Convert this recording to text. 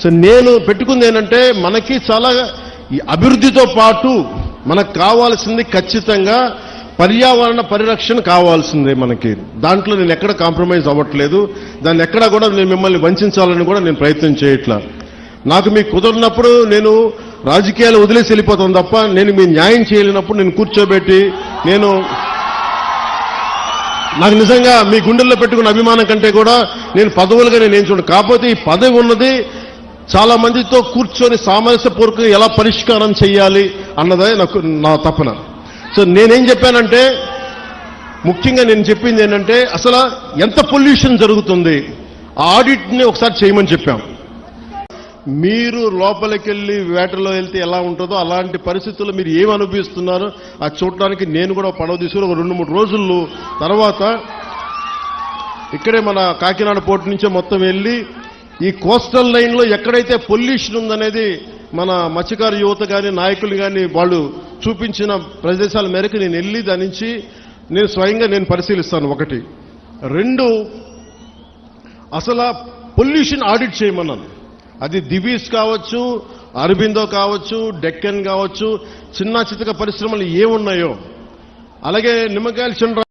So నేను పెట్టుకుంది ఏంటంటే మనకి చాలా అభివృద్ధితో పాటు మనకు కావాల్సింది ఖచ్చితంగా పర్యావరణ పరిరక్షణ కావాల్సిందే మనకి. దాంట్లో నేను ఎక్కడ కాంప్రమైజ్ అవ్వట్లేదు. దాన్ని ఎక్కడా కూడా నేను మిమ్మల్ని వంచాలని కూడా నేను ప్రయత్నం చేయట్లా. నాకు మీకు కుదరినప్పుడు నేను రాజకీయాలు వదిలేసి వెళ్ళిపోతాను తప్ప నేను మీ న్యాయం చేయలేనప్పుడు నేను కూర్చోబెట్టి నాకు నిజంగా మీ గుండెల్లో పెట్టుకున్న అభిమానం కంటే కూడా నేను పదవులుగా నేను చూడండి. కాకపోతే ఈ పదవి ఉన్నది చాలా మందితో కూర్చొని సామరస్యపూర్వకంగా ఎలా పరిష్కారం చేయాలి అన్నదే నా తపన. సో నేనేం చెప్పానంటే ముఖ్యంగా నేను చెప్పింది ఏంటంటే అసలు ఎంత పొల్యూషన్ జరుగుతుంది ఆ ఆడిట్ని ఒకసారి చేయమని చెప్పాం. మీరు లోపలికి వెళ్ళి వేటలో వెళ్తే ఎలా ఉంటుందో అలాంటి పరిస్థితుల్లో మీరు ఏమి అనుభవిస్తున్నారో అది చూడటానికి నేను కూడా పడవ తీసుకుని ఒక 2-3 రోజులు తర్వాత ఇక్కడే మన కాకినాడ పోర్టు నుంచే మొత్తం వెళ్ళి ఈ కోస్టల్ లైన్లో ఎక్కడైతే పొల్యూషన్ ఉందనేది మన మత్స్యకార యువత కానీ నాయకులు కానీ వాళ్ళు చూపించిన ప్రదేశాల మేరకు నేను వెళ్ళి దాని నుంచి నేను స్వయంగా నేను పరిశీలిస్తాను. 1. 2 అసలు పొల్యూషన్ ఆడిట్ చేయమన్నాను. అది దివీస్ కావచ్చు, అరబిందో కావచ్చు, డెక్కన్ కావచ్చు, చిన్న చితక పరిశ్రమలు ఏమున్నాయో, అలాగే నిమ్మకాయల చిన్న